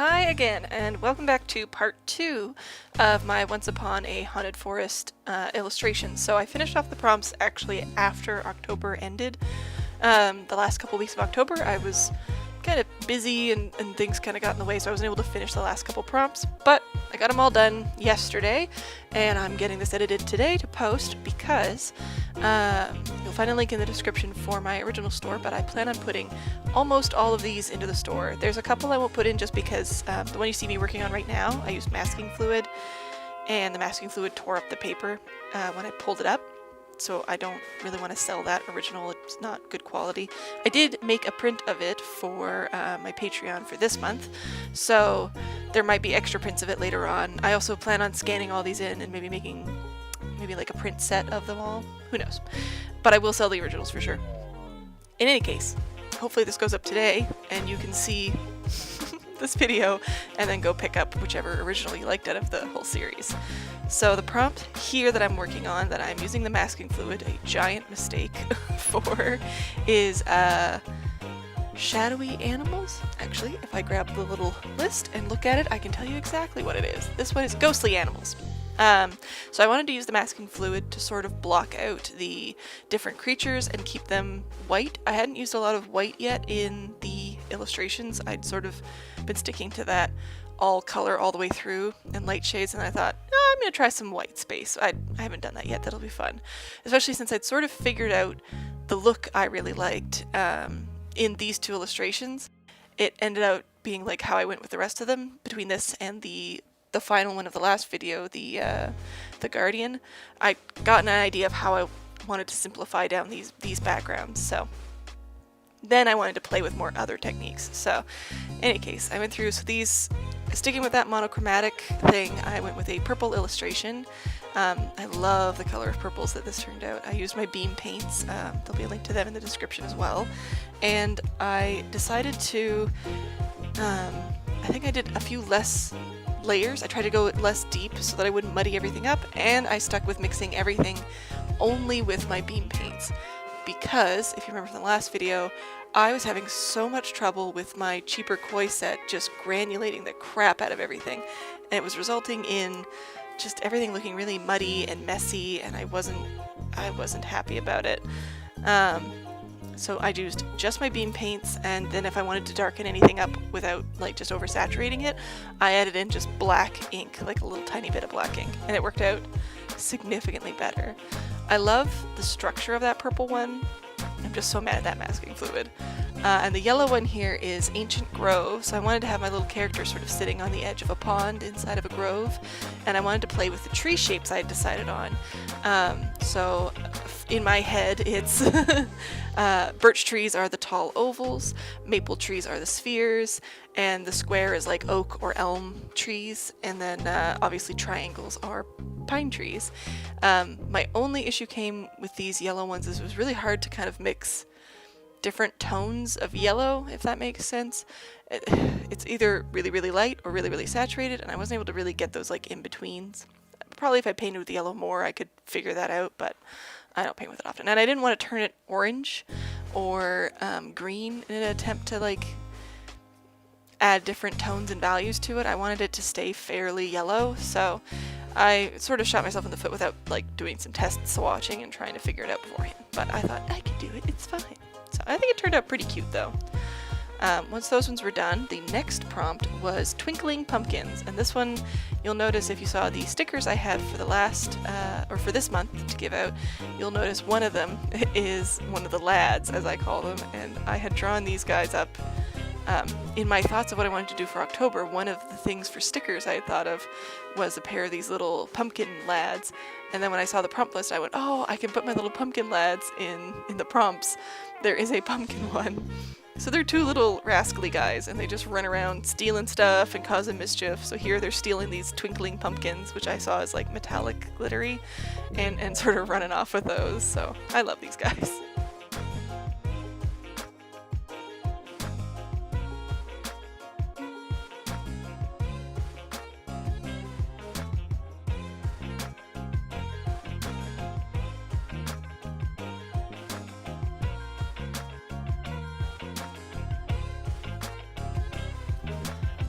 Hi again, and welcome back to part 2 of my Once Upon a Haunted Forest illustrations. So I finished off the prompts actually after October ended. The last couple weeks of October I was kind of busy and things kind of got in the way, so I wasn't able to finish the last couple prompts, but I got them all done yesterday, and I'm getting this edited today to post because you'll find a link in the description for my original store, but I plan on putting almost all of these into the store. There's a couple I won't put in just because the one you see me working on right now, I used masking fluid, and the masking fluid tore up the paper when I pulled it up. So I don't really want to sell that original, it's not good quality. I did make a print of it for my Patreon for this month, so there might be extra prints of it later on. I also plan on scanning all these in and maybe making like a print set of them all, who knows. But I will sell the originals for sure. In any case, hopefully this goes up today and you can see this video and then go pick up whichever original you liked out of the whole series. So the prompt here that I'm working on, that I'm using the masking fluid, a giant mistake for, is shadowy animals. Actually, if I grab the little list and look at it, I can tell you exactly what it is. This one is ghostly animals. So I wanted to use the masking fluid to sort of block out the different creatures and keep them white. I hadn't used a lot of white yet in the illustrations. I'd sort of been sticking to that all color all the way through and light shades, and I thought, oh, I'm going to try some white space. I haven't done that yet. That'll be fun. Especially since I'd sort of figured out the look I really liked in these two illustrations. It ended up being like how I went with the rest of them between this and the final one of the last video, the Guardian. I got an idea of how I wanted to simplify down these backgrounds, so then I wanted to play with more other techniques. So in any case, I went through, so these, sticking with that monochromatic thing, I went with a purple illustration. I love the color of purples that this turned out. I used my beam paints, there'll be a link to them in the description as well, and I decided to, I think I did a few less layers. I tried to go less deep so that I wouldn't muddy everything up, and I stuck with mixing everything only with my beam paints because, if you remember from the last video, I was having so much trouble with my cheaper koi set just granulating the crap out of everything, and it was resulting in just everything looking really muddy and messy, and I wasn't happy about it. So I used just my beam paints, and then if I wanted to darken anything up without like just oversaturating it, I added in just black ink, like a little tiny bit of black ink, and it worked out significantly better. I love the structure of that purple one. I'm just so mad at that masking fluid. And the yellow one here is Ancient Grove, so I wanted to have my little character sort of sitting on the edge of a pond inside of a grove, and I wanted to play with the tree shapes I had decided on. So in my head it's birch trees are the tall ovals, maple trees are the spheres, and the square is like oak or elm trees, and then obviously triangles are pine trees. My only issue came with these yellow ones is it was really hard to kind of mix different tones of yellow, if that makes sense. It's either really, really light or really, really saturated, and I wasn't able to really get those like in-betweens. Probably if I painted with yellow more, I could figure that out, but I don't paint with it often. And I didn't want to turn it orange or green in an attempt to like add different tones and values to it. I wanted it to stay fairly yellow, so I sort of shot myself in the foot without like doing some test swatching and trying to figure it out beforehand. But I thought I could do it, it's fine. So I think it turned out pretty cute though. Once those ones were done, the next prompt was Twinkling Pumpkins, and this one you'll notice if you saw the stickers I had for the last, or for this month to give out, you'll notice one of them is one of the lads, as I call them, and I had drawn these guys up in my thoughts of what I wanted to do for October. One of the things for stickers I had thought of was a pair of these little pumpkin lads, and then when I saw the prompt list I went, oh, I can put my little pumpkin lads in the prompts. There is a pumpkin one. So they're two little rascally guys, and they just run around stealing stuff and causing mischief. So here they're stealing these twinkling pumpkins, which I saw as like metallic glittery, and sort of running off with those. So I love these guys.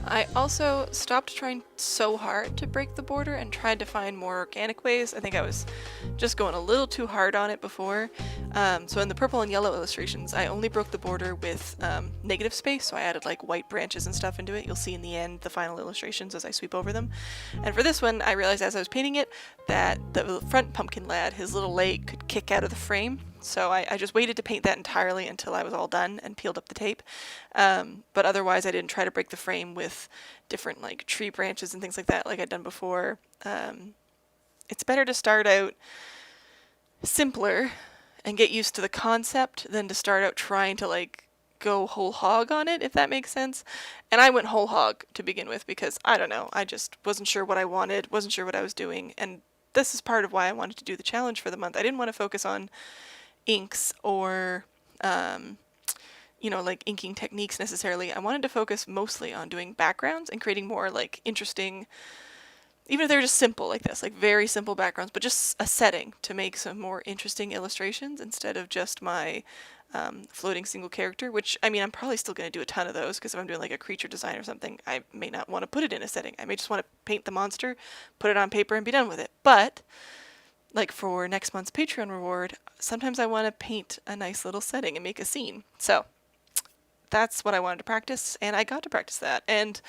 I also stopped trying so hard to break the border and tried to find more organic ways. I think I was just going a little too hard on it before. So in the purple and yellow illustrations, I only broke the border with negative space, so I added like white branches and stuff into it. You'll see in the end the final illustrations as I sweep over them. And for this one, I realized as I was painting it that the front pumpkin lad, his little leg could kick out of the frame. So I just waited to paint that entirely until I was all done and peeled up the tape. But otherwise I didn't try to break the frame with different like tree branches and things like that like I'd done before. It's better to start out simpler and get used to the concept than to start out trying to like go whole hog on it, if that makes sense. And I went whole hog to begin with because, I don't know, I just wasn't sure what I wanted, wasn't sure what I was doing, and this is part of why I wanted to do the challenge for the month. I didn't want to focus on inks or like inking techniques necessarily. I wanted to focus mostly on doing backgrounds and creating more like interesting, even if they were just simple like this, like very simple backgrounds, but just a setting to make some more interesting illustrations instead of just my floating single character, which, I mean, I'm probably still going to do a ton of those because if I'm doing like a creature design or something, I may not want to put it in a setting. I may just want to paint the monster, put it on paper, and be done with it. But like for next month's Patreon reward, sometimes I want to paint a nice little setting and make a scene. So that's what I wanted to practice, and I got to practice that. And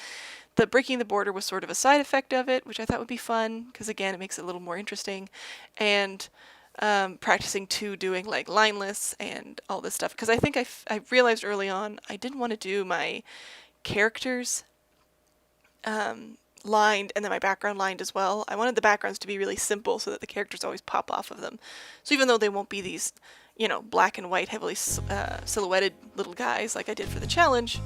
the breaking the border was sort of a side effect of it, which I thought would be fun, because again, it makes it a little more interesting. And practicing too, doing like lineless and all this stuff, because I think I realized early on I didn't want to do my characters lined and then my background lined as well. I wanted the backgrounds to be really simple so that the characters always pop off of them. So even though they won't be these, black and white, heavily silhouetted little guys like I did for the challenge,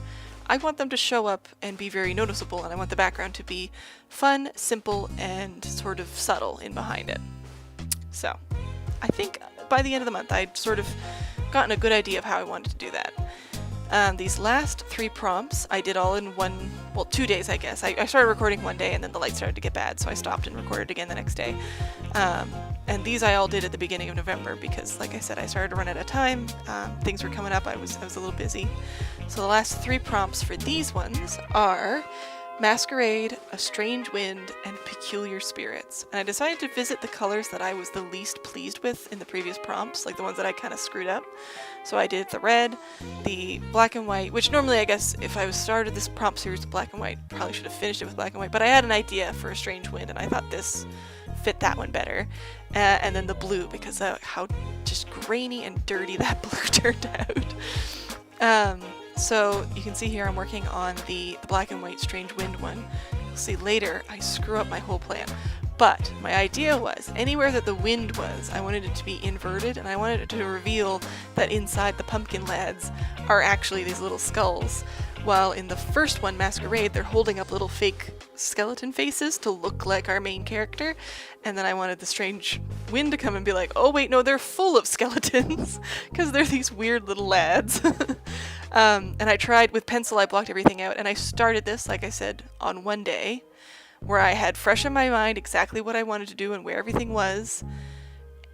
I want them to show up and be very noticeable, and I want the background to be fun, simple, and sort of subtle in behind it. So I think by the end of the month I'd sort of gotten a good idea of how I wanted to do that. These last 3 prompts I did all in 2 days, I guess. I started recording one day and then the light started to get bad, so I stopped and recorded again the next day. And these I all did at the beginning of November because, like I said, I started to run out of time. Things were coming up, I was a little busy. So the last 3 prompts for these ones are Masquerade, A Strange Wind, and Peculiar Spirits. And I decided to visit the colors that I was the least pleased with in the previous prompts, like the ones that I kind of screwed up. So I did the red, the black and white, which normally I guess if I started this prompt series with black and white, probably should have finished it with black and white, but I had an idea for A Strange Wind and I thought this fit that one better. And then the blue, because how just grainy and dirty that blue turned out. So you can see here I'm working on the black and white Strange Wind one. You'll see later I screw up my whole plan. But my idea was, anywhere that the wind was, I wanted it to be inverted, and I wanted it to reveal that inside the pumpkin lads are actually these little skulls. While in the first one, Masquerade, they're holding up little fake skeleton faces to look like our main character. And then I wanted the Strange Wind to come and be like, oh wait, no, they're full of skeletons, because they're these weird little lads. And I tried with pencil, I blocked everything out, and I started this, like I said, on one day, where I had fresh in my mind exactly what I wanted to do and where everything was,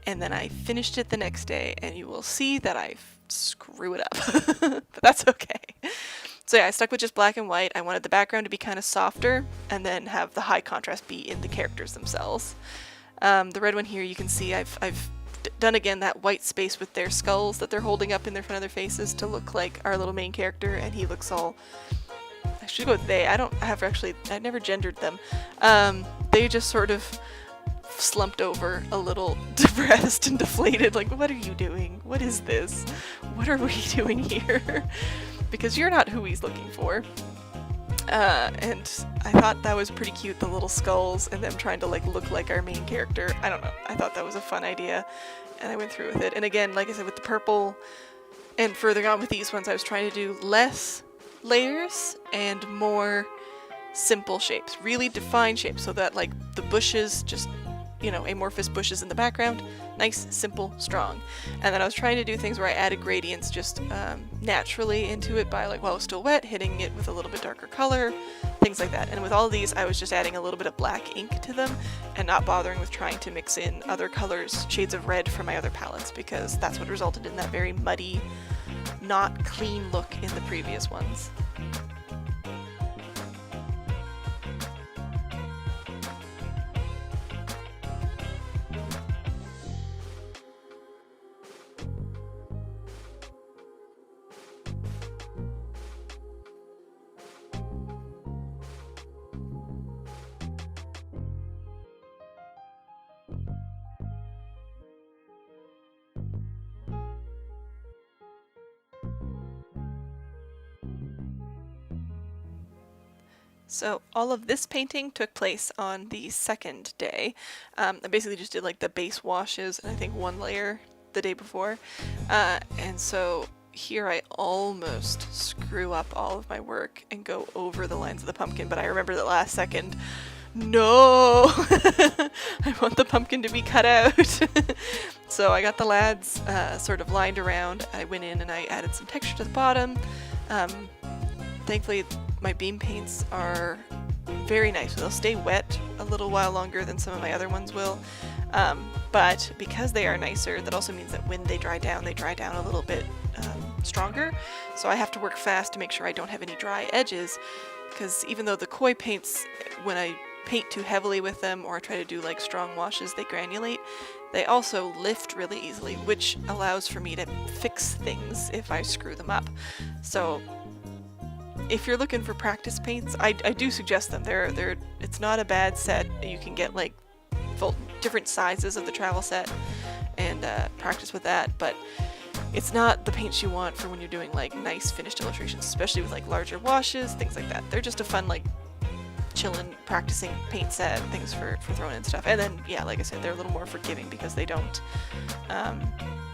and then I finished it the next day, and you will see that I screw it up, but that's okay. So yeah, I stuck with just black and white. I wanted the background to be kind of softer, and then have the high contrast be in the characters themselves. The red one here, you can see I've done again that white space with their skulls that they're holding up in their front of their faces to look like our little main character, and he looks all, I should go with they, I never gendered them. They just sort of slumped over a little depressed and deflated, like, what are you doing? What is this? What are we doing here? Because you're not who he's looking for. And I thought that was pretty cute, the little skulls and them trying to like look like our main character. I don't know, I thought that was a fun idea and I went through with it. And again, like I said, with the purple and further on with these ones, I was trying to do less layers and more simple shapes, really defined shapes, so that like the bushes, just amorphous bushes in the background, nice, simple, strong. And then I was trying to do things where I added gradients just naturally into it by, like, while it was still wet, hitting it with a little bit darker color, things like that. And with all of these, I was just adding a little bit of black ink to them and not bothering with trying to mix in other colors, shades of red from my other palettes, because that's what resulted in that very muddy, not clean look in the previous ones. So all of this painting took place on the second day. I basically just did like the base washes and I think one layer the day before. And so here I almost screw up all of my work and go over the lines of the pumpkin, but I remember the last second, no, I want the pumpkin to be cut out. So I got the lads sort of lined around. I went in and I added some texture to the bottom. Thankfully my beam paints are very nice. They'll stay wet a little while longer than some of my other ones will. But because they are nicer, that also means that when they dry down a little bit stronger. So I have to work fast to make sure I don't have any dry edges, because even though the koi paints, when I paint too heavily with them or try to do like strong washes, they granulate. They also lift really easily, which allows for me to fix things if I screw them up. So if you're looking for practice paints, I do suggest them. It's not a bad set. You can get like different sizes of the travel set and practice with that, but it's not the paints you want for when you're doing like nice finished illustrations, especially with like larger washes, things like that. They're just a fun like chillin' practicing paint set, things for throwing in stuff. And then yeah, like I said, they're a little more forgiving because they don't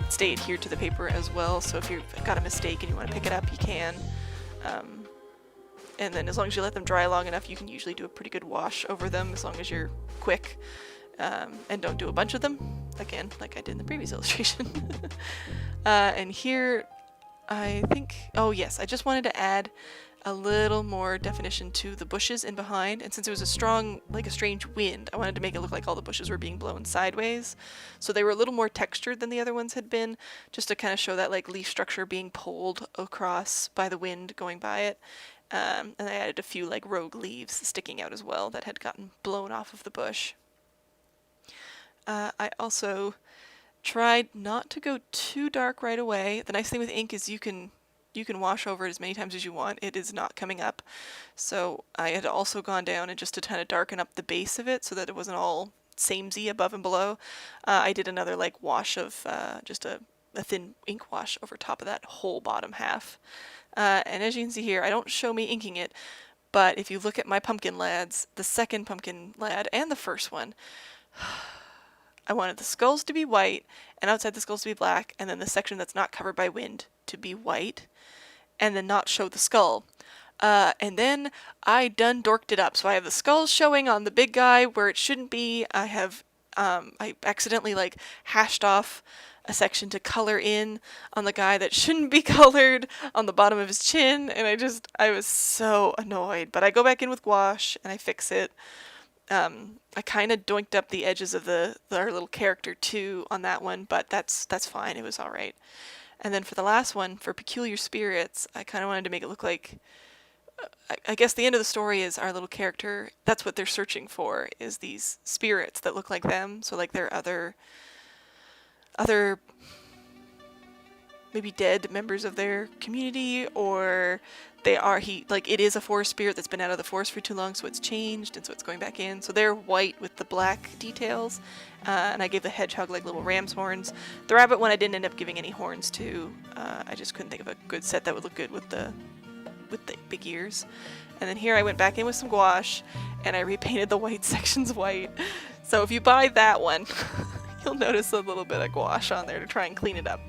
stay adhered to the paper as well. So if you've got a mistake and you want to pick it up, you can. And then as long as you let them dry long enough, you can usually do a pretty good wash over them as long as you're quick. And don't do a bunch of them, again, like I did in the previous illustration. And here, I think, oh yes, I just wanted to add a little more definition to the bushes in behind, and since it was a strong, like a strange wind, I wanted to make it look like all the bushes were being blown sideways. So they were a little more textured than the other ones had been, just to kind of show that like leaf structure being pulled across by the wind going by it. And I added a few like rogue leaves sticking out as well that had gotten blown off of the bush. I also tried not to go too dark right away. The nice thing with ink is you can wash over it as many times as you want. It is not coming up. So I had also gone down and just to kind of darken up the base of it so that it wasn't all samey above and below. I did another like wash of just a thin ink wash over top of that whole bottom half. And as you can see here, I don't show me inking it, but if you look at my pumpkin lads, the second pumpkin lad and the first one, I wanted the skulls to be white and outside the skulls to be black, and then the section that's not covered by wind to be white, and then not show the skull. And then I done dorked it up. So I have the skulls showing on the big guy where it shouldn't be. I have, I accidentally like hashed off a section to color in on the guy that shouldn't be colored on the bottom of his chin, and I was so annoyed. But I go back in with gouache and I fix it. I kind of doinked up the edges of our little character too on that one, but that's fine. It was all right. And then for the last one, for Peculiar Spirits, I kind of wanted to make it look like, I guess the end of the story is our little character, that's what they're searching for, is these spirits that look like them. So like they're other maybe dead members of their community, or it is a forest spirit that's been out of the forest for too long, so it's changed, and so it's going back in. So they're white with the black details, and I gave the hedgehog like little ram's horns. The rabbit one I didn't end up giving any horns to. I just couldn't think of a good set that would look good with the big ears. And then here I went back in with some gouache, and I repainted the white sections white. So if you buy that one, you'll notice a little bit of gouache on there to try and clean it up.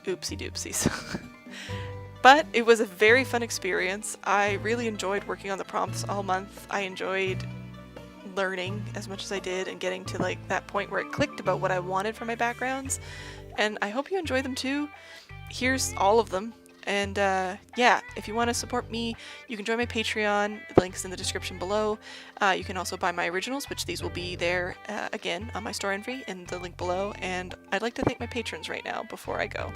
Oopsie doopsies. But it was a very fun experience. I really enjoyed working on the prompts all month. I enjoyed learning as much as I did and getting to like that point where it clicked about what I wanted for my backgrounds. And I hope you enjoy them too. Here's all of them. And yeah, if you want to support me, you can join my Patreon. The link's in the description below. You can also buy my originals, which these will be there again on my store entry in the link below. And I'd like to thank my patrons right now before I go.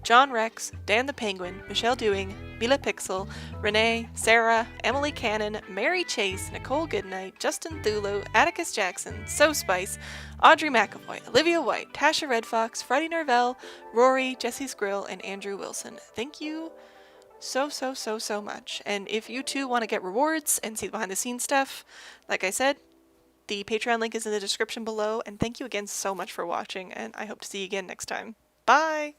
John Rex, Dan the Penguin, Michelle Dewing, Mila Pixel, Renee, Sarah, Emily Cannon, Mary Chase, Nicole Goodnight, Justin Thulu, Atticus Jackson, So Spice, Audrey McAvoy, Olivia White, Tasha Red Fox, Freddie Norvell, Rory, Jesse Skrill, and Andrew Wilson. Thank you so much. And if you too want to get rewards and see the behind the scenes stuff, like I said, the Patreon link is in the description below. And thank you again so much for watching, and I hope to see you again next time. Bye!